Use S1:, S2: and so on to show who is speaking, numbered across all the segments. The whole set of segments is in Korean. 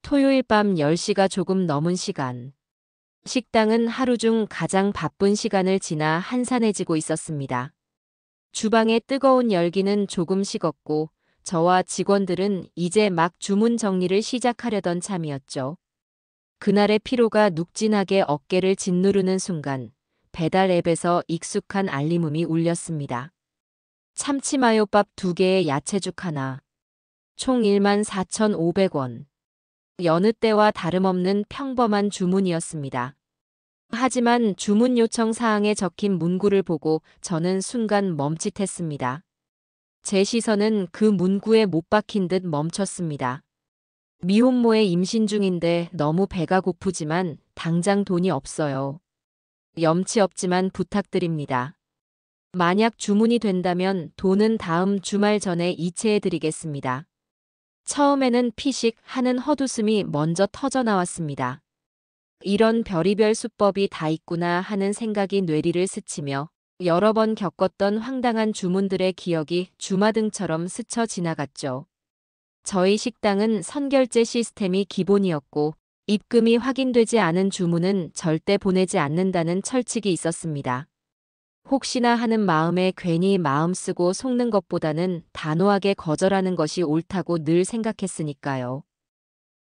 S1: 토요일 밤 10시가 조금 넘은 시간. 식당은 하루 중 가장 바쁜 시간을 지나 한산해지고 있었습니다. 주방의 뜨거운 열기는 조금 식었고 저와 직원들은 이제 막 주문 정리를 시작하려던 참이었죠. 그날의 피로가 눅진하게 어깨를 짓누르는 순간 배달 앱에서 익숙한 알림음이 울렸습니다. 참치마요밥 2개에 야채죽 하나. 총 14,500원. 여느 때와 다름없는 평범한 주문이었습니다. 하지만 주문 요청 사항에 적힌 문구를 보고 저는 순간 멈칫했습니다. 제 시선은 그 문구에 못 박힌 듯 멈췄습니다. 미혼모의 임신 중인데 너무 배가 고프지만 당장 돈이 없어요. 염치 없지만 부탁드립니다. 만약 주문이 된다면 돈은 다음 주말 전에 이체해드리겠습니다. 처음에는 피식 하는 헛웃음이 먼저 터져 나왔습니다. 이런 별의별 수법이 다 있구나 하는 생각이 뇌리를 스치며 여러 번 겪었던 황당한 주문들의 기억이 주마등처럼 스쳐 지나갔죠. 저희 식당은 선결제 시스템이 기본이었고 입금이 확인되지 않은 주문은 절대 보내지 않는다는 철칙이 있었습니다. 혹시나 하는 마음에 괜히 마음 쓰고 속는 것보다는 단호하게 거절하는 것이 옳다고 늘 생각했으니까요.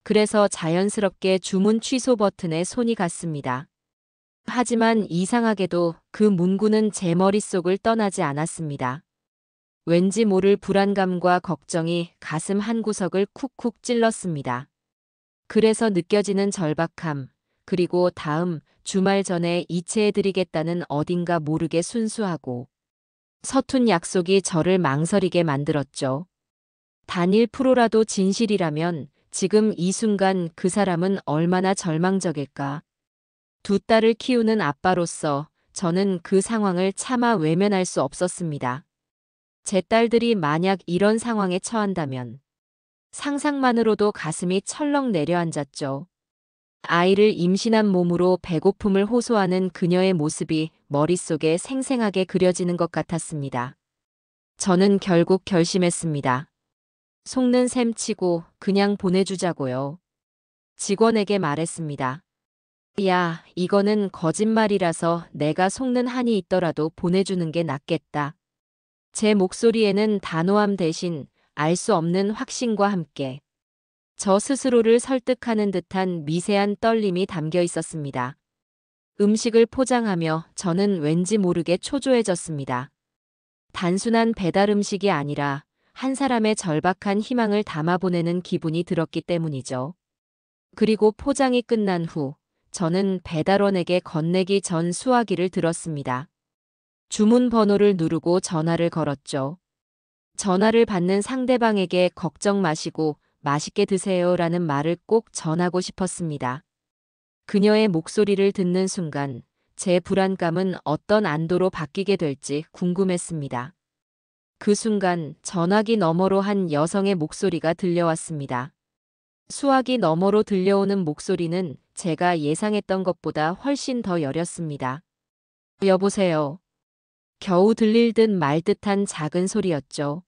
S1: 그래서 자연스럽게 주문 취소 버튼에 손이 갔습니다. 하지만 이상하게도 그 문구는 제 머릿속을 떠나지 않았습니다. 왠지 모를 불안감과 걱정이 가슴 한구석을 쿡쿡 찔렀습니다. 그래서 느껴지는 절박함, 그리고 다음 주말 전에 이체해드리겠다는 어딘가 모르게 순수하고 서툰 약속이 저를 망설이게 만들었죠. 단 1%라도 진실이라면 지금 이 순간 그 사람은 얼마나 절망적일까. 2딸을 키우는 아빠로서 저는 그 상황을 차마 외면할 수 없었습니다. 제 딸들이 만약 이런 상황에 처한다면 상상만으로도 가슴이 철렁 내려앉았죠. 아이를 임신한 몸으로 배고픔을 호소하는 그녀의 모습이 머릿속에 생생하게 그려지는 것 같았습니다. 저는 결국 결심했습니다. 속는 셈 치고 그냥 보내주자고요. 직원에게 말했습니다. 야, 이거는 거짓말이라서 내가 속는 한이 있더라도 보내주는 게 낫겠다. 제 목소리에는 단호함 대신 알 수 없는 확신과 함께 저 스스로를 설득하는 듯한 미세한 떨림이 담겨 있었습니다. 음식을 포장하며 저는 왠지 모르게 초조해졌습니다. 단순한 배달 음식이 아니라 한 사람의 절박한 희망을 담아보내는 기분이 들었기 때문이죠. 그리고 포장이 끝난 후 저는 배달원에게 건네기 전 수화기를 들었습니다. 주문 번호를 누르고 전화를 걸었죠. 전화를 받는 상대방에게 걱정 마시고 맛있게 드세요라는 말을 꼭 전하고 싶었습니다. 그녀의 목소리를 듣는 순간 제 불안감은 어떤 안도로 바뀌게 될지 궁금했습니다. 그 순간 전화기 너머로 한 여성의 목소리가 들려왔습니다. 수화기 너머로 들려오는 목소리는 제가 예상했던 것보다 훨씬 더 여렸습니다. 여보세요. 겨우 들릴 듯 말 듯한 작은 소리였죠.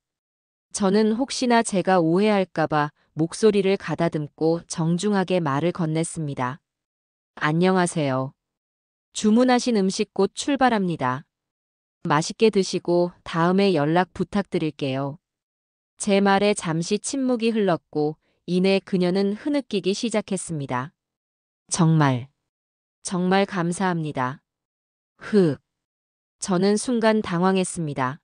S1: 저는 혹시나 제가 오해할까봐 목소리를 가다듬고 정중하게 말을 건넸습니다. 안녕하세요. 주문하신 음식 곧 출발합니다. 맛있게 드시고 다음에 연락 부탁드릴게요. 제 말에 잠시 침묵이 흘렀고 이내 그녀는 흐느끼기 시작했습니다. 정말 감사합니다. 저는 순간 당황했습니다.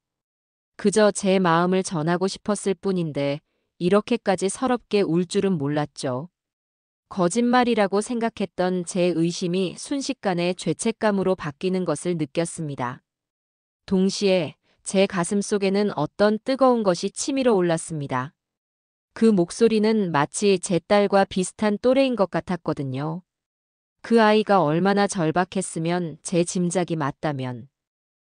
S1: 그저 제 마음을 전하고 싶었을 뿐인데 이렇게까지 서럽게 울 줄은 몰랐죠. 거짓말이라고 생각했던 제 의심이 순식간에 죄책감으로 바뀌는 것을 느꼈습니다. 동시에 제 가슴 속에는 어떤 뜨거운 것이 치밀어 올랐습니다. 그 목소리는 마치 제 딸과 비슷한 또래인 것 같았거든요. 그 아이가 얼마나 절박했으면 제 짐작이 맞다면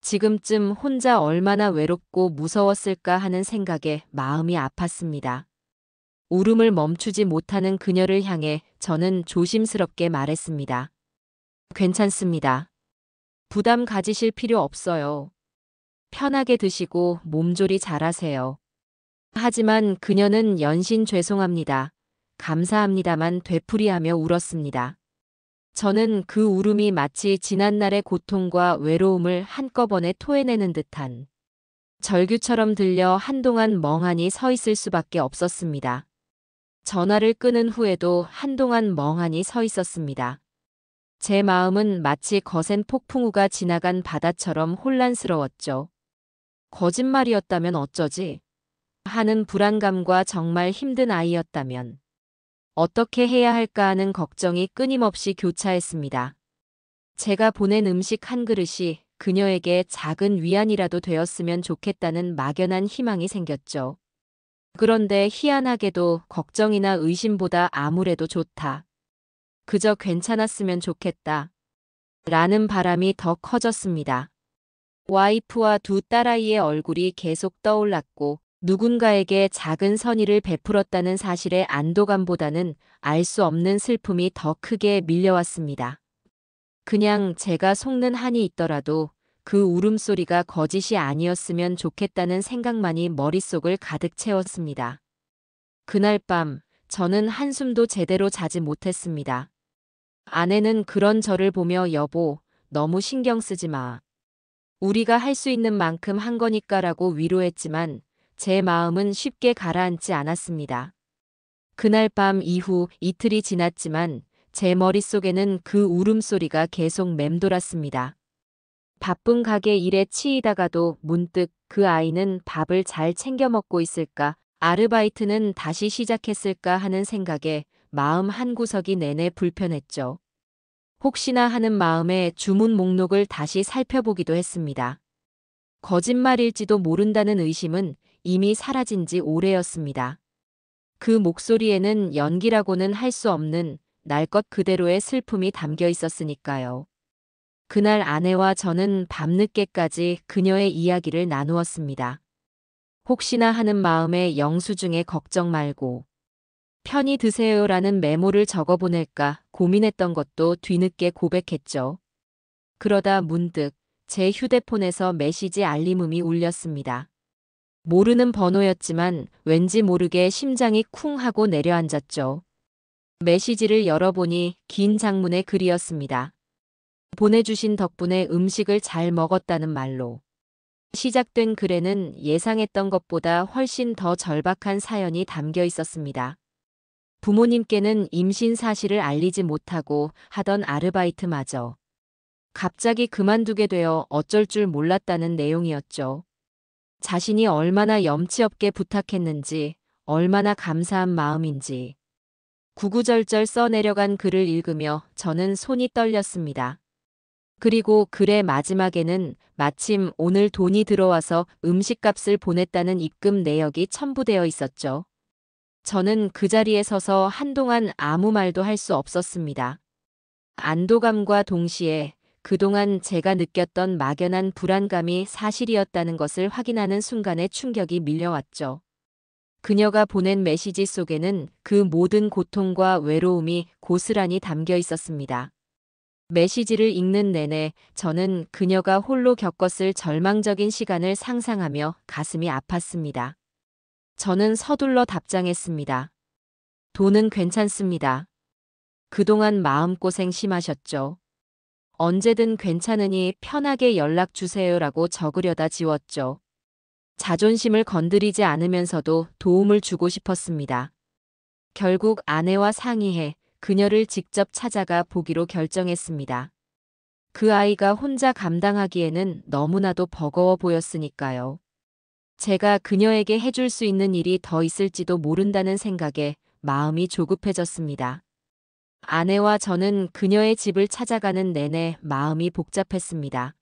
S1: 지금쯤 혼자 얼마나 외롭고 무서웠을까 하는 생각에 마음이 아팠습니다. 울음을 멈추지 못하는 그녀를 향해 저는 조심스럽게 말했습니다. 괜찮습니다. 부담 가지실 필요 없어요. 편하게 드시고 몸조리 잘하세요. 하지만 그녀는 연신 죄송합니다. 감사합니다만 되풀이하며 울었습니다. 저는 그 울음이 마치 지난날의 고통과 외로움을 한꺼번에 토해내는 듯한 절규처럼 들려 한동안 멍하니 서 있을 수밖에 없었습니다. 전화를 끊은 후에도 한동안 멍하니 서 있었습니다. 제 마음은 마치 거센 폭풍우가 지나간 바다처럼 혼란스러웠죠. 거짓말이었다면 어쩌지? 하는 불안감과 정말 힘든 아이였다면 어떻게 해야 할까 하는 걱정이 끊임없이 교차했습니다. 제가 보낸 음식 한 그릇이 그녀에게 작은 위안이라도 되었으면 좋겠다는 막연한 희망이 생겼죠. 그런데 희한하게도 걱정이나 의심보다 아무래도 좋다. 그저 괜찮았으면 좋겠다. 라는 바람이 더 커졌습니다. 와이프와 두 딸아이의 얼굴이 계속 떠올랐고 누군가에게 작은 선의를 베풀었다는 사실의 안도감보다는 알 수 없는 슬픔이 더 크게 밀려왔습니다. 그냥 제가 속는 한이 있더라도 그 울음소리가 거짓이 아니었으면 좋겠다는 생각만이 머릿속을 가득 채웠습니다. 그날 밤 저는 한숨도 제대로 자지 못했습니다. 아내는 그런 저를 보며 여보, 너무 신경 쓰지 마. 우리가 할 수 있는 만큼 한 거니까라고 위로했지만 제 마음은 쉽게 가라앉지 않았습니다. 그날 밤 이후 이틀이 지났지만 제 머릿속에는 그 울음소리가 계속 맴돌았습니다. 바쁜 가게 일에 치이다가도 문득 그 아이는 밥을 잘 챙겨 먹고 있을까, 아르바이트는 다시 시작했을까 하는 생각에 마음 한구석이 내내 불편했죠. 혹시나 하는 마음에 주문 목록을 다시 살펴보기도 했습니다. 거짓말일지도 모른다는 의심은 이미 사라진 지 오래였습니다. 그 목소리에는 연기라고는 할 수 없는 날 것 그대로의 슬픔이 담겨 있었으니까요. 그날 아내와 저는 밤늦게까지 그녀의 이야기를 나누었습니다. 혹시나 하는 마음에 영수증에 걱정 말고 편히 드세요라는 메모를 적어보낼까 고민했던 것도 뒤늦게 고백했죠. 그러다 문득 제 휴대폰에서 메시지 알림음이 울렸습니다. 모르는 번호였지만 왠지 모르게 심장이 쿵 하고 내려앉았죠. 메시지를 열어보니 긴 장문의 글이었습니다. 보내주신 덕분에 음식을 잘 먹었다는 말로. 시작된 글에는 예상했던 것보다 훨씬 더 절박한 사연이 담겨 있었습니다. 부모님께는 임신 사실을 알리지 못하고 하던 아르바이트마저 갑자기 그만두게 되어 어쩔 줄 몰랐다는 내용이었죠. 자신이 얼마나 염치 없게 부탁했는지, 얼마나 감사한 마음인지. 구구절절 써내려간 글을 읽으며 저는 손이 떨렸습니다. 그리고 글의 마지막에는 마침 오늘 돈이 들어와서 음식값을 보냈다는 입금 내역이 첨부되어 있었죠. 저는 그 자리에 서서 한동안 아무 말도 할 수 없었습니다. 안도감과 동시에 그동안 제가 느꼈던 막연한 불안감이 사실이었다는 것을 확인하는 순간의 충격이 밀려왔죠. 그녀가 보낸 메시지 속에는 그 모든 고통과 외로움이 고스란히 담겨 있었습니다. 메시지를 읽는 내내 저는 그녀가 홀로 겪었을 절망적인 시간을 상상하며 가슴이 아팠습니다. 저는 서둘러 답장했습니다. 돈은 괜찮습니다. 그동안 마음고생 심하셨죠. 언제든 괜찮으니 편하게 연락 주세요라고 적으려다 지웠죠. 자존심을 건드리지 않으면서도 도움을 주고 싶었습니다. 결국 아내와 상의해 그녀를 직접 찾아가 보기로 결정했습니다. 그 아이가 혼자 감당하기에는 너무나도 버거워 보였으니까요. 제가 그녀에게 해줄 수 있는 일이 더 있을지도 모른다는 생각에 마음이 조급해졌습니다. 아내와 저는 그녀의 집을 찾아가는 내내 마음이 복잡했습니다.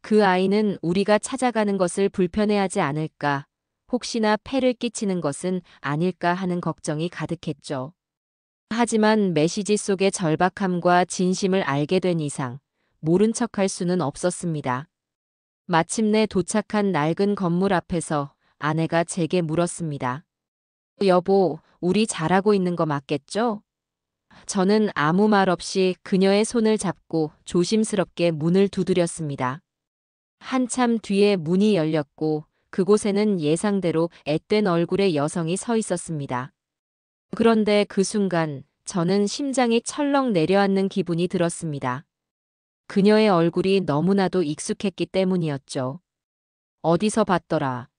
S1: 그 아이는 우리가 찾아가는 것을 불편해하지 않을까, 혹시나 폐를 끼치는 것은 아닐까 하는 걱정이 가득했죠. 하지만 메시지 속의 절박함과 진심을 알게 된 이상 모른 척할 수는 없었습니다. 마침내 도착한 낡은 건물 앞에서 아내가 제게 물었습니다. 여보, 우리 잘하고 있는 거 맞겠죠? 저는 아무 말 없이 그녀의 손을 잡고 조심스럽게 문을 두드렸습니다. 한참 뒤에 문이 열렸고 그곳에는 예상대로 앳된 얼굴의 여성이 서 있었습니다. 그런데 그 순간 저는 심장이 철렁 내려앉는 기분이 들었습니다. 그녀의 얼굴이 너무나도 익숙했기 때문이었죠. 어디서 봤더라.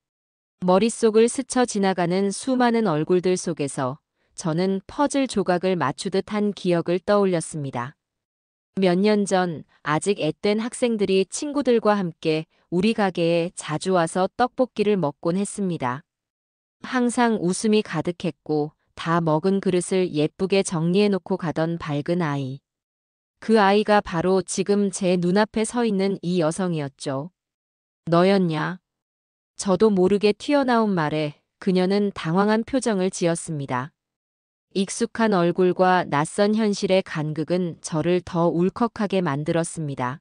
S1: 머릿속을 스쳐 지나가는 수많은 얼굴들 속에서 저는 퍼즐 조각을 맞추듯 한 기억을 떠올렸습니다. 몇 년 전 아직 앳된 학생들이 친구들과 함께 우리 가게에 자주 와서 떡볶이를 먹곤 했습니다. 항상 웃음이 가득했고 다 먹은 그릇을 예쁘게 정리해놓고 가던 밝은 아이. 그 아이가 바로 지금 제 눈앞에 서 있는 이 여성이었죠. 너였냐? 저도 모르게 튀어나온 말에 그녀는 당황한 표정을 지었습니다. 익숙한 얼굴과 낯선 현실의 간극은 저를 더 울컥하게 만들었습니다.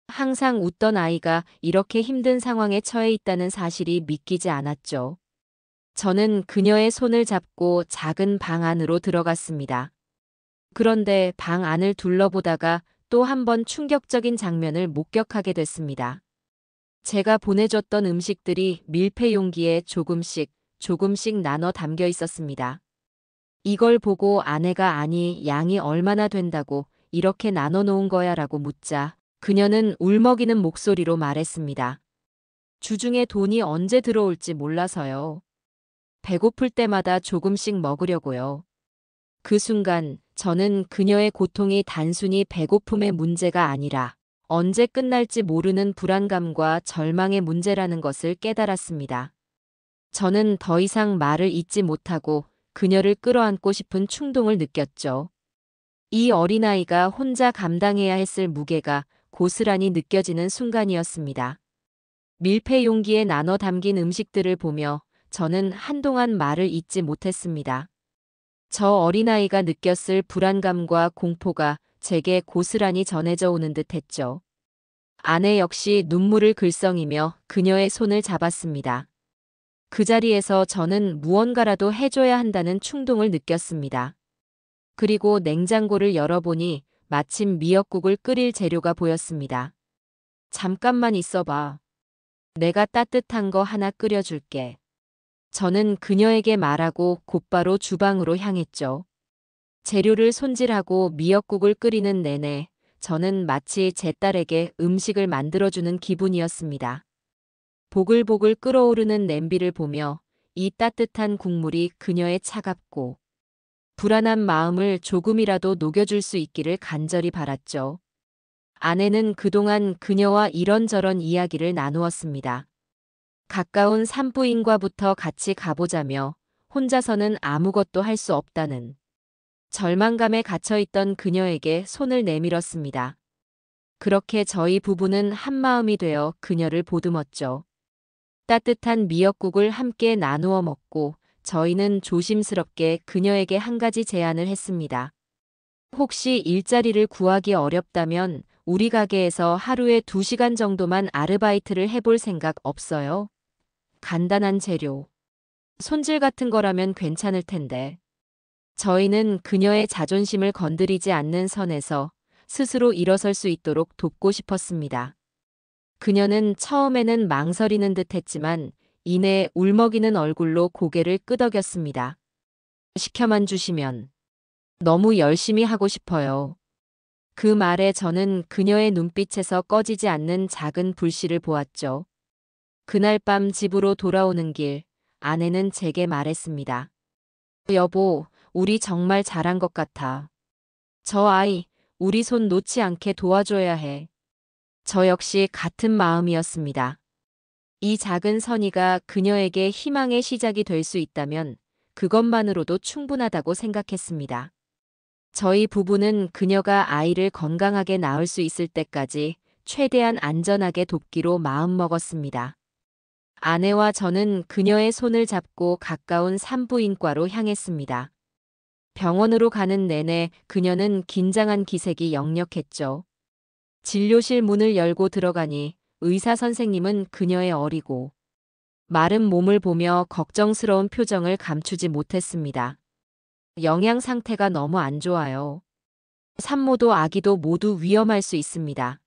S1: 항상 웃던 아이가 이렇게 힘든 상황에 처해 있다는 사실이 믿기지 않았죠. 저는 그녀의 손을 잡고 작은 방 안으로 들어갔습니다. 그런데 방 안을 둘러보다가 또 한 번 충격적인 장면을 목격하게 됐습니다. 제가 보내줬던 음식들이 밀폐 용기에 조금씩 나눠 담겨 있었습니다. 이걸 보고 아내가 아니 양이 얼마나 된다고 이렇게 나눠 놓은 거야라고 묻자 그녀는 울먹이는 목소리로 말했습니다. 주중에 돈이 언제 들어올지 몰라서요. 배고플 때마다 조금씩 먹으려고요. 그 순간 저는 그녀의 고통이 단순히 배고픔의 문제가 아니라 언제 끝날지 모르는 불안감과 절망의 문제라는 것을 깨달았습니다. 저는 더 이상 말을 잇지 못하고 그녀를 끌어안고 싶은 충동을 느꼈죠. 이 어린아이가 혼자 감당해야 했을 무게가 고스란히 느껴지는 순간이었습니다. 밀폐 용기에 나눠 담긴 음식들을 보며 저는 한동안 말을 잇지 못했습니다. 저 어린아이가 느꼈을 불안감과 공포가 제게 고스란히 전해져 오는 듯 했죠. 아내 역시 눈물을 글썽이며 그녀의 손을 잡았습니다. 그 자리에서 저는 무언가라도 해줘야 한다는 충동을 느꼈습니다. 그리고 냉장고를 열어보니 마침 미역국을 끓일 재료가 보였습니다. 잠깐만 있어봐. 내가 따뜻한 거 하나 끓여줄게. 저는 그녀에게 말하고 곧바로 주방으로 향했죠. 재료를 손질하고 미역국을 끓이는 내내 저는 마치 제 딸에게 음식을 만들어주는 기분이었습니다. 보글보글 끓어오르는 냄비를 보며 이 따뜻한 국물이 그녀의 차갑고 불안한 마음을 조금이라도 녹여줄 수 있기를 간절히 바랐죠. 아내는 그동안 그녀와 이런저런 이야기를 나누었습니다. 가까운 산부인과부터 같이 가보자며 혼자서는 아무것도 할 수 없다는 절망감에 갇혀있던 그녀에게 손을 내밀었습니다. 그렇게 저희 부부는 한마음이 되어 그녀를 보듬었죠. 따뜻한 미역국을 함께 나누어 먹고 저희는 조심스럽게 그녀에게 한 가지 제안을 했습니다. 혹시 일자리를 구하기 어렵다면 우리 가게에서 하루에 2시간 정도만 아르바이트를 해볼 생각 없어요? 간단한 재료, 손질 같은 거라면 괜찮을 텐데. 저희는 그녀의 자존심을 건드리지 않는 선에서 스스로 일어설 수 있도록 돕고 싶었습니다. 그녀는 처음에는 망설이는 듯 했지만 이내 울먹이는 얼굴로 고개를 끄덕였습니다. 시켜만 주시면 너무 열심히 하고 싶어요. 그 말에 저는 그녀의 눈빛에서 꺼지지 않는 작은 불씨를 보았죠. 그날 밤 집으로 돌아오는 길, 아내는 제게 말했습니다. 여보, 우리 정말 잘한 것 같아. 저 아이, 우리 손 놓지 않게 도와줘야 해. 저 역시 같은 마음이었습니다. 이 작은 선의가 그녀에게 희망의 시작이 될 수 있다면 그것만으로도 충분하다고 생각했습니다. 저희 부부는 그녀가 아이를 건강하게 낳을 수 있을 때까지 최대한 안전하게 돕기로 마음먹었습니다. 아내와 저는 그녀의 손을 잡고 가까운 산부인과로 향했습니다. 병원으로 가는 내내 그녀는 긴장한 기색이 역력했죠. 진료실 문을 열고 들어가니 의사 선생님은 그녀의 어리고 마른 몸을 보며 걱정스러운 표정을 감추지 못했습니다. 영양 상태가 너무 안 좋아요. 산모도 아기도 모두 위험할 수 있습니다.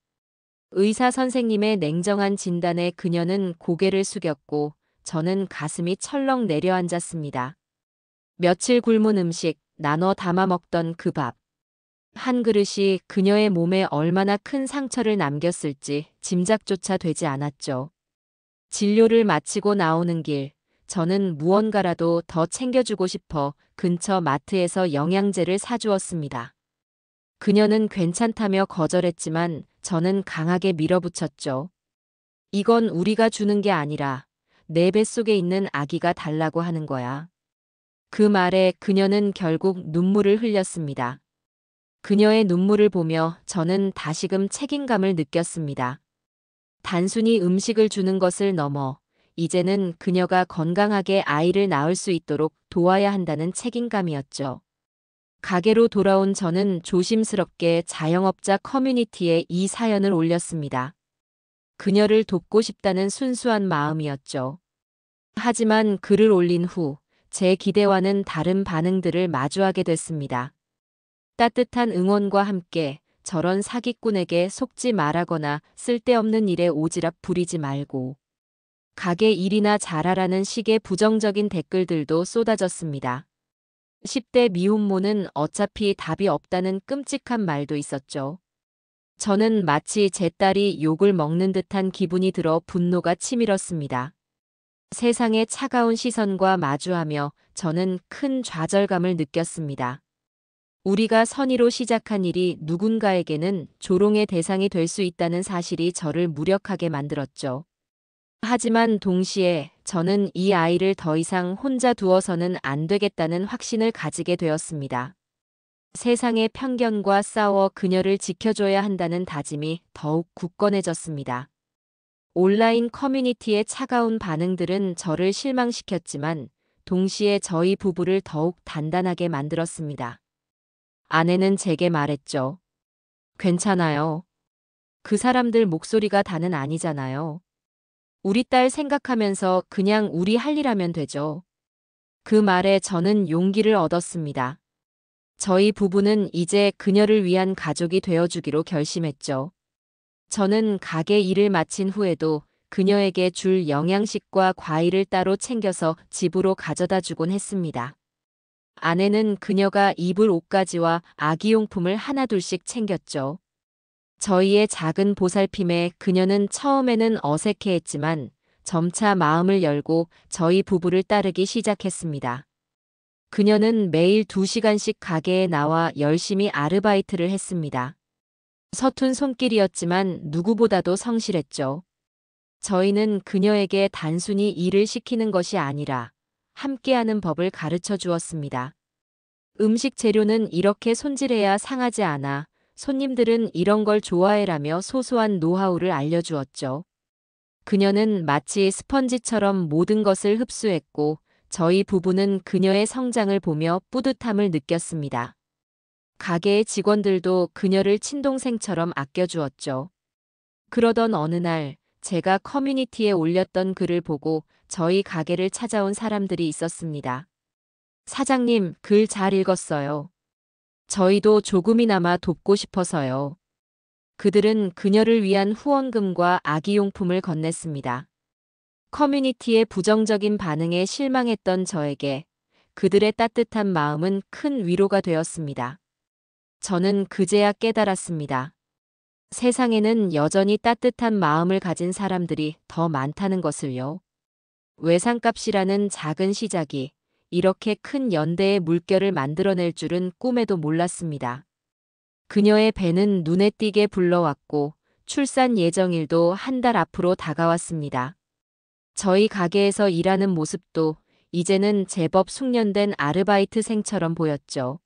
S1: 의사 선생님의 냉정한 진단에 그녀는 고개를 숙였고 저는 가슴이 철렁 내려앉았습니다. 며칠 굶은 음식, 나눠 담아 먹던 그 밥. 한 그릇이 그녀의 몸에 얼마나 큰 상처를 남겼을지 짐작조차 되지 않았죠. 진료를 마치고 나오는 길, 저는 무언가라도 더 챙겨주고 싶어 근처 마트에서 영양제를 사주었습니다. 그녀는 괜찮다며 거절했지만 저는 강하게 밀어붙였죠. 이건 우리가 주는 게 아니라 내 뱃속에 있는 아기가 달라고 하는 거야. 그 말에 그녀는 결국 눈물을 흘렸습니다. 그녀의 눈물을 보며 저는 다시금 책임감을 느꼈습니다. 단순히 음식을 주는 것을 넘어 이제는 그녀가 건강하게 아이를 낳을 수 있도록 도와야 한다는 책임감이었죠. 가게로 돌아온 저는 조심스럽게 자영업자 커뮤니티에 이 사연을 올렸습니다. 그녀를 돕고 싶다는 순수한 마음이었죠. 하지만 글을 올린 후 제 기대와는 다른 반응들을 마주하게 됐습니다. 따뜻한 응원과 함께 저런 사기꾼에게 속지 말라거나 쓸데없는 일에 오지랖 부리지 말고 가게 일이나 잘하라는 식의 부정적인 댓글들도 쏟아졌습니다. 10대 미혼모는 어차피 답이 없다는 끔찍한 말도 있었죠. 저는 마치 제 딸이 욕을 먹는 듯한 기분이 들어 분노가 치밀었습니다. 세상의 차가운 시선과 마주하며 저는 큰 좌절감을 느꼈습니다. 우리가 선의로 시작한 일이 누군가에게는 조롱의 대상이 될 수 있다는 사실이 저를 무력하게 만들었죠. 하지만 동시에 저는 이 아이를 더 이상 혼자 두어서는 안 되겠다는 확신을 가지게 되었습니다. 세상의 편견과 싸워 그녀를 지켜줘야 한다는 다짐이 더욱 굳건해졌습니다. 온라인 커뮤니티의 차가운 반응들은 저를 실망시켰지만 동시에 저희 부부를 더욱 단단하게 만들었습니다. 아내는 제게 말했죠. 괜찮아요. 그 사람들 목소리가 다는 아니잖아요. 우리 딸 생각하면서 그냥 우리 할 일 하면 되죠. 그 말에 저는 용기를 얻었습니다. 저희 부부는 이제 그녀를 위한 가족이 되어주기로 결심했죠. 저는 가게 일을 마친 후에도 그녀에게 줄 영양식과 과일을 따로 챙겨서 집으로 가져다 주곤 했습니다. 아내는 그녀가 입을 옷가지와 아기용품을 하나둘씩 챙겼죠. 저희의 작은 보살핌에 그녀는 처음에는 어색해했지만 점차 마음을 열고 저희 부부를 따르기 시작했습니다. 그녀는 매일 2시간씩 가게에 나와 열심히 아르바이트를 했습니다. 서툰 손길이었지만 누구보다도 성실했죠. 저희는 그녀에게 단순히 일을 시키는 것이 아니라 함께하는 법을 가르쳐 주었습니다. 음식 재료는 이렇게 손질해야 상하지 않아, 손님들은 이런 걸 좋아해라며 소소한 노하우를 알려주었죠. 그녀는 마치 스펀지처럼 모든 것을 흡수했고 저희 부부는 그녀의 성장을 보며 뿌듯함을 느꼈습니다. 가게의 직원들도 그녀를 친동생처럼 아껴주었죠. 그러던 어느 날 제가 커뮤니티에 올렸던 글을 보고 저희 가게를 찾아온 사람들이 있었습니다. 사장님, 글 잘 읽었어요. 저희도 조금이나마 돕고 싶어서요. 그들은 그녀를 위한 후원금과 아기용품을 건넸습니다. 커뮤니티의 부정적인 반응에 실망했던 저에게 그들의 따뜻한 마음은 큰 위로가 되었습니다. 저는 그제야 깨달았습니다. 세상에는 여전히 따뜻한 마음을 가진 사람들이 더 많다는 것을요. 외상값이라는 작은 시작이 이렇게 큰 연대의 물결을 만들어낼 줄은 꿈에도 몰랐습니다. 그녀의 배는 눈에 띄게 불러왔고 출산 예정일도 한 달 앞으로 다가왔습니다. 저희 가게에서 일하는 모습도 이제는 제법 숙련된 아르바이트생처럼 보였죠.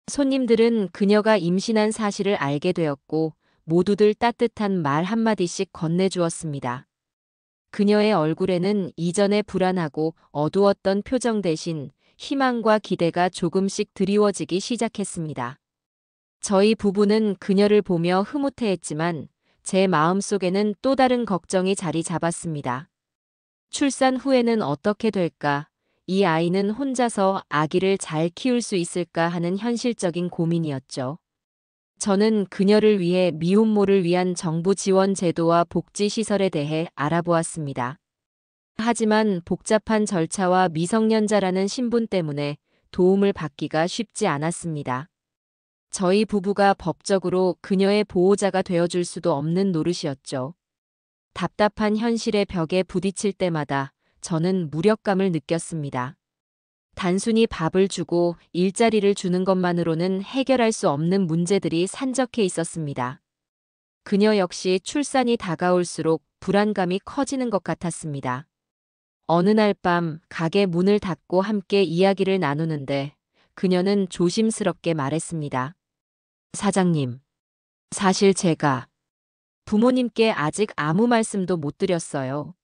S1: 손님들은 그녀가 임신한 사실을 알게 되었고 모두들 따뜻한 말 한마디씩 건네주었습니다. 그녀의 얼굴에는 이전의 불안하고 어두웠던 표정 대신 희망과 기대가 조금씩 드리워지기 시작했습니다. 저희 부부는 그녀를 보며 흐뭇해했지만 제 마음속에는 또 다른 걱정이 자리 잡았습니다. 출산 후에는 어떻게 될까? 이 아이는 혼자서 아기를 잘 키울 수 있을까 하는 현실적인 고민이었죠. 저는 그녀를 위해 미혼모를 위한 정부 지원 제도와 복지 시설에 대해 알아보았습니다. 하지만 복잡한 절차와 미성년자라는 신분 때문에 도움을 받기가 쉽지 않았습니다. 저희 부부가 법적으로 그녀의 보호자가 되어줄 수도 없는 노릇이었죠. 답답한 현실의 벽에 부딪힐 때마다 저는 무력감을 느꼈습니다. 단순히 밥을 주고 일자리를 주는 것만으로는 해결할 수 없는 문제들이 산적해 있었습니다. 그녀 역시 출산이 다가올수록 불안감이 커지는 것 같았습니다. 어느 날 밤 가게 문을 닫고 함께 이야기를 나누는데 그녀는 조심스럽게 말했습니다. 사장님, 사실 제가 부모님께 아직 아무 말씀도 못 드렸어요.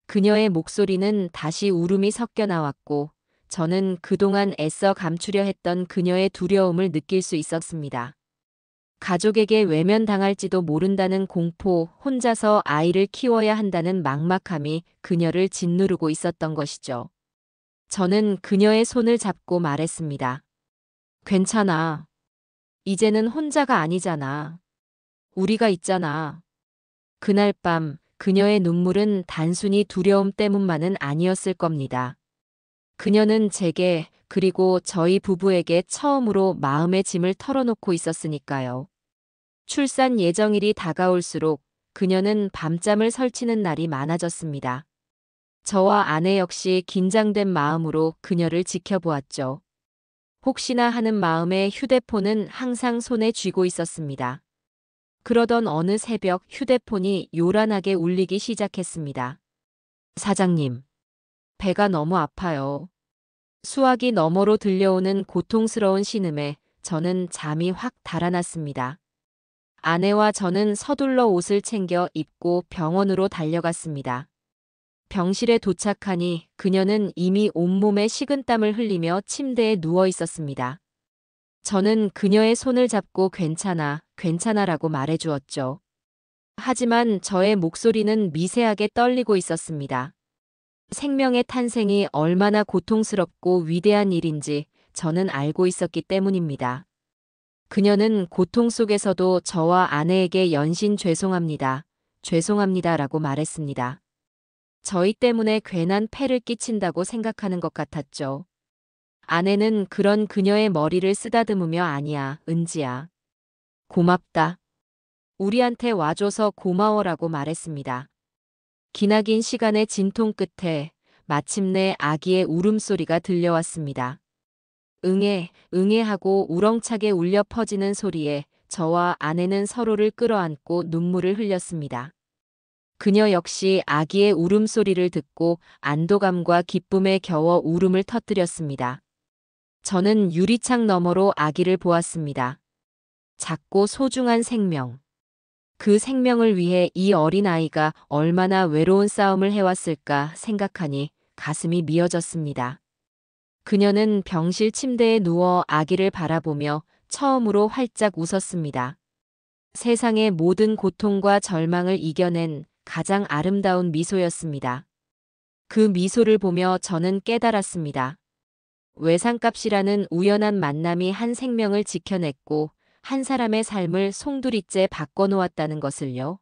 S1: 그녀의 목소리는 다시 울음이 섞여 나왔고 저는 그동안 애써 감추려 했던 그녀의 두려움을 느낄 수 있었습니다. 가족에게 외면당할지도 모른다는 공포, 혼자서 아이를 키워야 한다는 막막함이 그녀를 짓누르고 있었던 것이죠. 저는 그녀의 손을 잡고 말했습니다. 괜찮아. 이제는 혼자가 아니잖아. 우리가 있잖아. 그날 밤 그녀의 눈물은 단순히 두려움 때문만은 아니었을 겁니다. 그녀는 제게 그리고 저희 부부에게 처음으로 마음의 짐을 털어놓고 있었으니까요. 출산 예정일이 다가올수록 그녀는 밤잠을 설치는 날이 많아졌습니다. 저와 아내 역시 긴장된 마음으로 그녀를 지켜보았죠. 혹시나 하는 마음에 휴대폰은 항상 손에 쥐고 있었습니다. 그러던 어느 새벽 휴대폰이 요란하게 울리기 시작했습니다. 사장님, 배가 너무 아파요. 수화기 너머로 들려오는 고통스러운 신음에 저는 잠이 확 달아났습니다. 아내와 저는 서둘러 옷을 챙겨 입고 병원으로 달려갔습니다. 병실에 도착하니 그녀는 이미 온몸에 식은땀을 흘리며 침대에 누워 있었습니다. 저는 그녀의 손을 잡고 괜찮아, 괜찮아라고 말해주었죠. 하지만 저의 목소리는 미세하게 떨리고 있었습니다. 생명의 탄생이 얼마나 고통스럽고 위대한 일인지 저는 알고 있었기 때문입니다. 그녀는 고통 속에서도 저와 아내에게 연신 죄송합니다. 죄송합니다라고 말했습니다. 저희 때문에 괜한 폐를 끼친다고 생각하는 것 같았죠. 아내는 그런 그녀의 머리를 쓰다듬으며 아니야, 은지야. 고맙다. 우리한테 와줘서 고마워라고 말했습니다. 기나긴 시간의 진통 끝에 마침내 아기의 울음소리가 들려왔습니다. 응애, 응애 하고 우렁차게 울려 퍼지는 소리에 저와 아내는 서로를 끌어안고 눈물을 흘렸습니다. 그녀 역시 아기의 울음소리를 듣고 안도감과 기쁨에 겨워 울음을 터뜨렸습니다. 저는 유리창 너머로 아기를 보았습니다. 작고 소중한 생명. 그 생명을 위해 이 어린아이가 얼마나 외로운 싸움을 해왔을까 생각하니 가슴이 미어졌습니다. 그녀는 병실 침대에 누워 아기를 바라보며 처음으로 활짝 웃었습니다. 세상의 모든 고통과 절망을 이겨낸 가장 아름다운 미소였습니다. 그 미소를 보며 저는 깨달았습니다. 외상값이라는 우연한 만남이 한 생명을 지켜냈고 한 사람의 삶을 송두리째 바꿔놓았다는 것을요.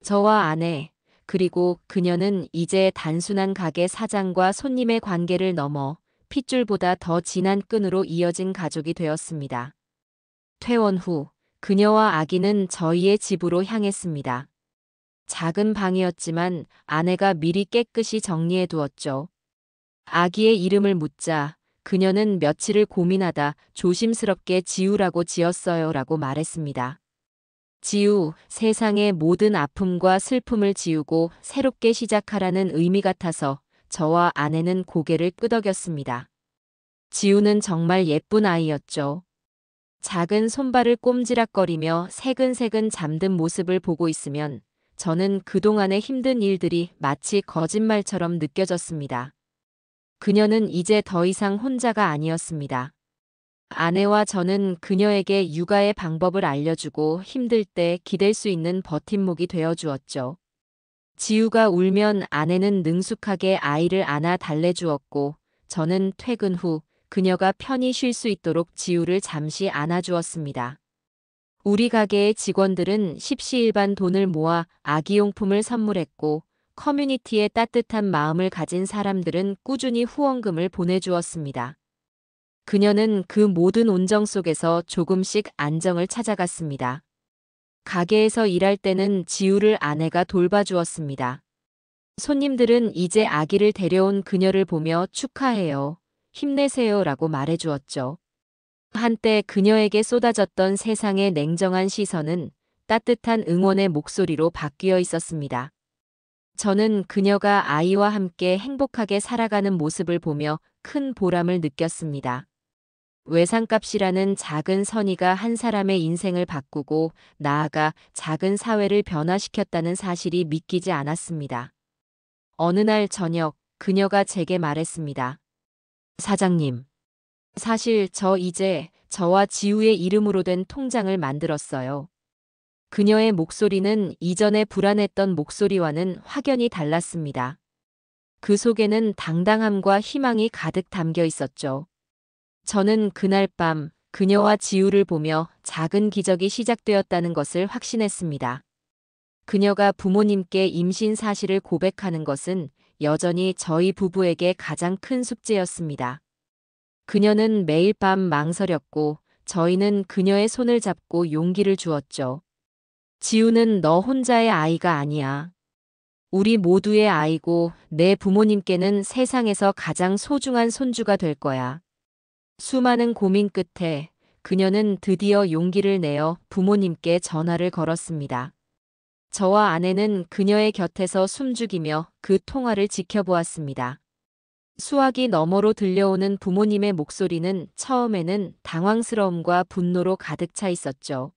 S1: 저와 아내, 그리고 그녀는 이제 단순한 가게 사장과 손님의 관계를 넘어 핏줄보다 더 진한 끈으로 이어진 가족이 되었습니다. 퇴원 후 그녀와 아기는 저희의 집으로 향했습니다. 작은 방이었지만 아내가 미리 깨끗이 정리해 두었죠. 아기의 이름을 묻자 그녀는 며칠을 고민하다 조심스럽게 지우라고 지었어요라고 말했습니다. 지우, 세상의 모든 아픔과 슬픔을 지우고 새롭게 시작하라는 의미 같아서 저와 아내는 고개를 끄덕였습니다. 지우는 정말 예쁜 아이였죠. 작은 손발을 꼼지락거리며 새근새근 잠든 모습을 보고 있으면 저는 그동안의 힘든 일들이 마치 거짓말처럼 느껴졌습니다. 그녀는 이제 더 이상 혼자가 아니었습니다. 아내와 저는 그녀에게 육아의 방법을 알려주고 힘들 때 기댈 수 있는 버팀목이 되어주었죠. 지우가 울면 아내는 능숙하게 아이를 안아 달래주었고 저는 퇴근 후 그녀가 편히 쉴 수 있도록 지우를 잠시 안아주었습니다. 우리 가게의 직원들은 십시일반 돈을 모아 아기용품을 선물했고 커뮤니티에 따뜻한 마음을 가진 사람들은 꾸준히 후원금을 보내주었습니다. 그녀는 그 모든 온정 속에서 조금씩 안정을 찾아갔습니다. 가게에서 일할 때는 지우를 아내가 돌봐주었습니다. 손님들은 이제 아기를 데려온 그녀를 보며 축하해요. 힘내세요 라고 말해주었죠. 한때 그녀에게 쏟아졌던 세상의 냉정한 시선은 따뜻한 응원의 목소리로 바뀌어 있었습니다. 저는 그녀가 아이와 함께 행복하게 살아가는 모습을 보며 큰 보람을 느꼈습니다. 외상값이라는 작은 선의가 한 사람의 인생을 바꾸고 나아가 작은 사회를 변화시켰다는 사실이 믿기지 않았습니다. 어느 날 저녁 그녀가 제게 말했습니다. 사장님, 사실 저 이제 저와 지우의 이름으로 된 통장을 만들었어요. 그녀의 목소리는 이전에 불안했던 목소리와는 확연히 달랐습니다. 그 속에는 당당함과 희망이 가득 담겨 있었죠. 저는 그날 밤 그녀와 지우를 보며 작은 기적이 시작되었다는 것을 확신했습니다. 그녀가 부모님께 임신 사실을 고백하는 것은 여전히 저희 부부에게 가장 큰 숙제였습니다. 그녀는 매일 밤 망설였고 저희는 그녀의 손을 잡고 용기를 주었죠. 지우는 너 혼자의 아이가 아니야. 우리 모두의 아이고 내 부모님께는 세상에서 가장 소중한 손주가 될 거야. 수많은 고민 끝에 그녀는 드디어 용기를 내어 부모님께 전화를 걸었습니다. 저와 아내는 그녀의 곁에서 숨죽이며 그 통화를 지켜보았습니다. 수화기 너머로 들려오는 부모님의 목소리는 처음에는 당황스러움과 분노로 가득 차 있었죠.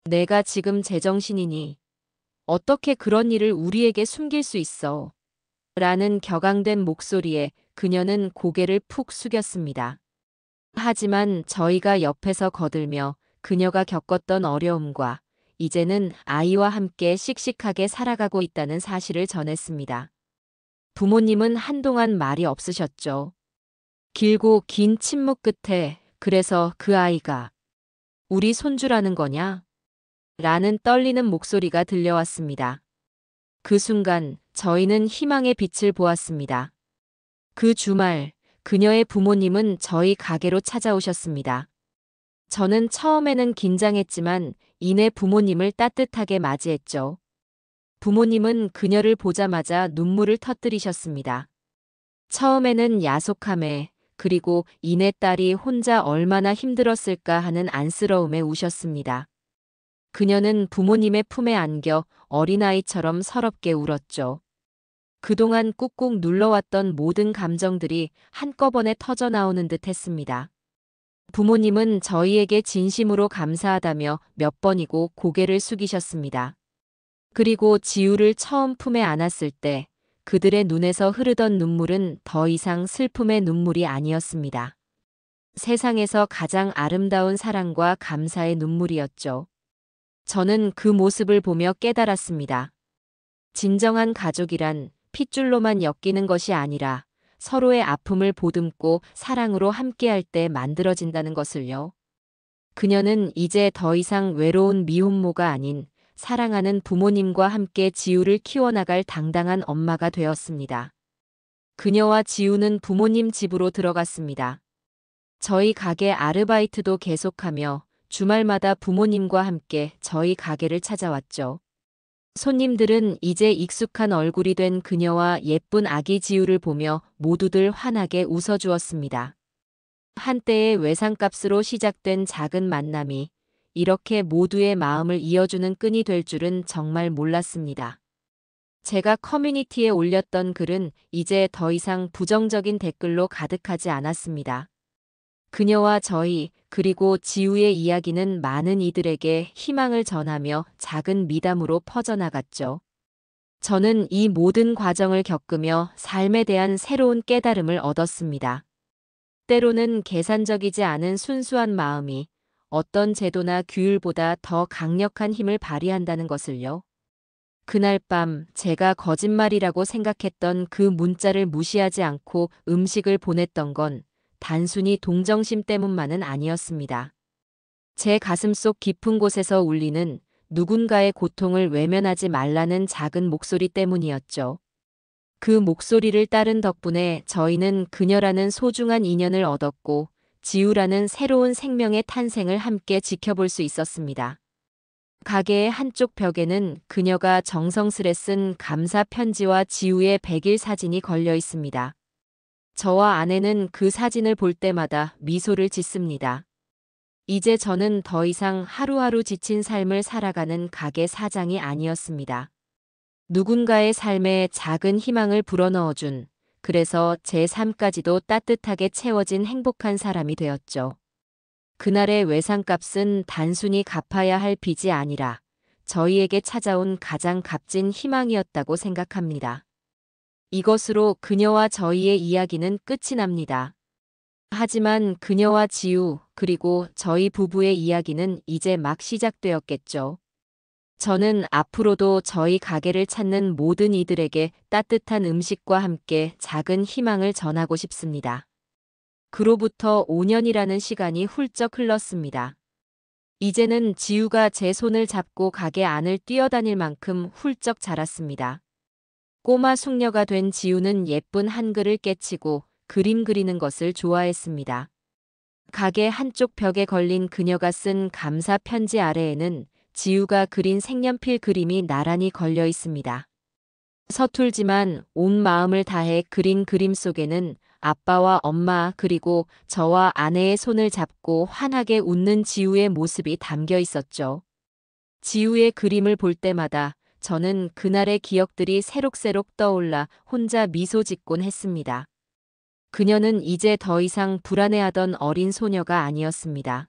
S1: 내가 지금 제정신이니 어떻게 그런 일을 우리에게 숨길 수 있어? 라는 격앙된 목소리에 그녀는 고개를 푹 숙였습니다. 하지만 저희가 옆에서 거들며 그녀가 겪었던 어려움과 이제는 아이와 함께 씩씩하게 살아가고 있다는 사실을 전했습니다. 부모님은 한동안 말이 없으셨죠. 길고 긴 침묵 끝에 그래서 그 아이가 우리 손주라는 거냐? 라는 떨리는 목소리가 들려왔습니다. 그 순간 저희는 희망의 빛을 보았습니다. 그 주말 그녀의 부모님은 저희 가게로 찾아오셨습니다. 저는 처음에는 긴장했지만 이내 부모님을 따뜻하게 맞이했죠. 부모님은 그녀를 보자마자 눈물을 터뜨리셨습니다. 처음에는 야속함에 그리고 이내 딸이 혼자 얼마나 힘들었을까 하는 안쓰러움에 우셨습니다. 그녀는 부모님의 품에 안겨 어린아이처럼 서럽게 울었죠. 그동안 꾹꾹 눌러왔던 모든 감정들이 한꺼번에 터져나오는 듯 했습니다. 부모님은 저희에게 진심으로 감사하다며 몇 번이고 고개를 숙이셨습니다. 그리고 지우를 처음 품에 안았을 때 그들의 눈에서 흐르던 눈물은 더 이상 슬픔의 눈물이 아니었습니다. 세상에서 가장 아름다운 사랑과 감사의 눈물이었죠. 저는 그 모습을 보며 깨달았습니다. 진정한 가족이란 핏줄로만 엮이는 것이 아니라 서로의 아픔을 보듬고 사랑으로 함께할 때 만들어진다는 것을요. 그녀는 이제 더 이상 외로운 미혼모가 아닌 사랑하는 부모님과 함께 지우를 키워나갈 당당한 엄마가 되었습니다. 그녀와 지우는 부모님 집으로 들어갔습니다. 저희 가게 아르바이트도 계속하며 주말마다 부모님과 함께 저희 가게를 찾아왔죠. 손님들은 이제 익숙한 얼굴이 된 그녀와 예쁜 아기 지우를 보며 모두들 환하게 웃어주었습니다. 한때의 외상값으로 시작된 작은 만남이 이렇게 모두의 마음을 이어주는 끈이 될 줄은 정말 몰랐습니다. 제가 커뮤니티에 올렸던 글은 이제 더 이상 부정적인 댓글로 가득하지 않았습니다. 그녀와 저희 그리고 지우의 이야기는 많은 이들에게 희망을 전하며 작은 미담으로 퍼져나갔죠. 저는 이 모든 과정을 겪으며 삶에 대한 새로운 깨달음을 얻었습니다. 때로는 계산적이지 않은 순수한 마음이 어떤 제도나 규율보다 더 강력한 힘을 발휘한다는 것을요. 그날 밤 제가 거짓말이라고 생각했던 그 문자를 무시하지 않고 음식을 보냈던 건 단순히 동정심 때문만은 아니었습니다. 제 가슴속 깊은 곳에서 울리는 누군가의 고통을 외면하지 말라는 작은 목소리 때문이었죠. 그 목소리를 따른 덕분에 저희는 그녀라는 소중한 인연을 얻었고 지우라는 새로운 생명의 탄생을 함께 지켜볼 수 있었습니다. 가게의 한쪽 벽에는 그녀가 정성스레 쓴 감사 편지와 지우의 100일 사진이 걸려 있습니다. 저와 아내는 그 사진을 볼 때마다 미소를 짓습니다. 이제 저는 더 이상 하루하루 지친 삶을 살아가는 가게 사장이 아니었습니다. 누군가의 삶에 작은 희망을 불어넣어준, 그래서 제 삶까지도 따뜻하게 채워진 행복한 사람이 되었죠. 그날의 외상값은 단순히 갚아야 할 빚이 아니라 저희에게 찾아온 가장 값진 희망이었다고 생각합니다. 이것으로 그녀와 저희의 이야기는 끝이 납니다. 하지만 그녀와 지우, 그리고 저희 부부의 이야기는 이제 막 시작되었겠죠. 저는 앞으로도 저희 가게를 찾는 모든 이들에게 따뜻한 음식과 함께 작은 희망을 전하고 싶습니다. 그로부터 5년이라는 시간이 훌쩍 흘렀습니다. 이제는 지우가 제 손을 잡고 가게 안을 뛰어다닐 만큼 훌쩍 자랐습니다. 꼬마 숙녀가 된 지우는 예쁜 한글을 깨치고 그림 그리는 것을 좋아했습니다. 가게 한쪽 벽에 걸린 그녀가 쓴 감사 편지 아래에는 지우가 그린 색연필 그림이 나란히 걸려 있습니다. 서툴지만 온 마음을 다해 그린 그림 속에는 아빠와 엄마 그리고 저와 아내의 손을 잡고 환하게 웃는 지우의 모습이 담겨 있었죠. 지우의 그림을 볼 때마다 저는 그날의 기억들이 새록새록 떠올라 혼자 미소 짓곤 했습니다. 그녀는 이제 더 이상 불안해하던 어린 소녀가 아니었습니다.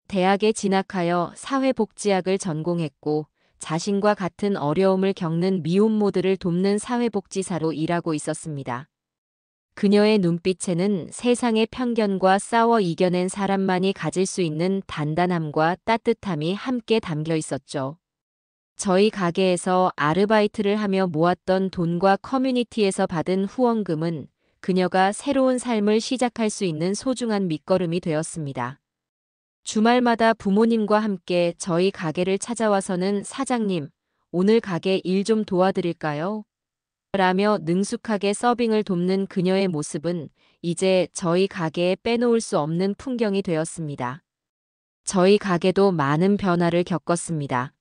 S1: 대학에 진학하여 사회복지학을 전공했고 자신과 같은 어려움을 겪는 미혼모들을 돕는 사회복지사로 일하고 있었습니다. 그녀의 눈빛에는 세상의 편견과 싸워 이겨낸 사람만이 가질 수 있는 단단함과 따뜻함이 함께 담겨 있었죠. 저희 가게에서 아르바이트를 하며 모았던 돈과 커뮤니티에서 받은 후원금은 그녀가 새로운 삶을 시작할 수 있는 소중한 밑거름이 되었습니다. 주말마다 부모님과 함께 저희 가게를 찾아와서는 사장님, 오늘 가게 일 좀 도와드릴까요? 라며 능숙하게 서빙을 돕는 그녀의 모습은 이제 저희 가게에 빼놓을 수 없는 풍경이 되었습니다. 저희 가게도 많은 변화를 겪었습니다.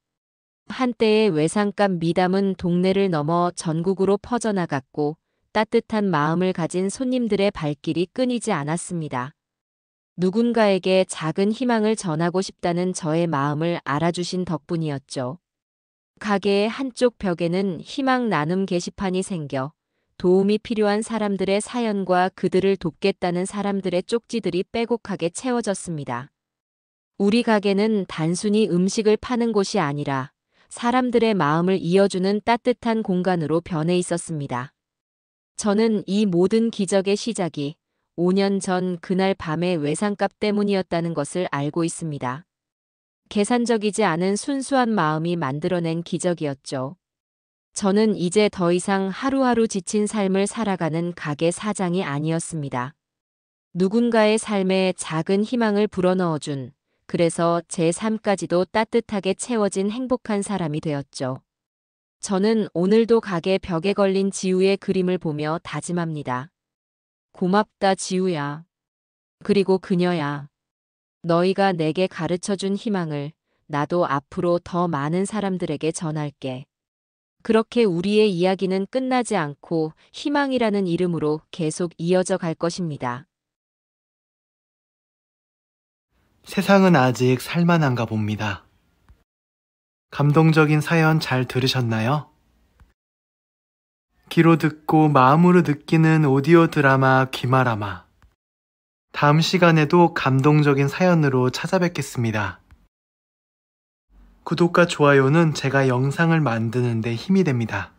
S1: 한때의 외상값 미담은 동네를 넘어 전국으로 퍼져나갔고 따뜻한 마음을 가진 손님들의 발길이 끊이지 않았습니다. 누군가에게 작은 희망을 전하고 싶다는 저의 마음을 알아주신 덕분이었죠. 가게의 한쪽 벽에는 희망 나눔 게시판이 생겨 도움이 필요한 사람들의 사연과 그들을 돕겠다는 사람들의 쪽지들이 빼곡하게 채워졌습니다. 우리 가게는 단순히 음식을 파는 곳이 아니라 사람들의 마음을 이어주는 따뜻한 공간으로 변해 있었습니다. 저는 이 모든 기적의 시작이 5년 전 그날 밤의 외상값 때문이었다는 것을 알고 있습니다. 계산적이지 않은 순수한 마음이 만들어낸 기적이었죠. 저는 이제 더 이상 하루하루 지친 삶을 살아가는 가게 사장이 아니었습니다. 누군가의 삶에 작은 희망을 불어넣어준, 그래서 제 삶까지도 따뜻하게 채워진 행복한 사람이 되었죠. 저는 오늘도 가게 벽에 걸린 지우의 그림을 보며 다짐합니다. 고맙다 지우야. 그리고 그녀야. 너희가 내게 가르쳐준 희망을 나도 앞으로 더 많은 사람들에게 전할게. 그렇게 우리의 이야기는 끝나지 않고 희망이라는 이름으로 계속 이어져 갈 것입니다.
S2: 세상은 아직 살만한가 봅니다. 감동적인 사연 잘 들으셨나요? 귀로 듣고 마음으로 느끼는 오디오 드라마 귀마라마. 다음 시간에도 감동적인 사연으로 찾아뵙겠습니다. 구독과 좋아요는 제가 영상을 만드는 데 힘이 됩니다.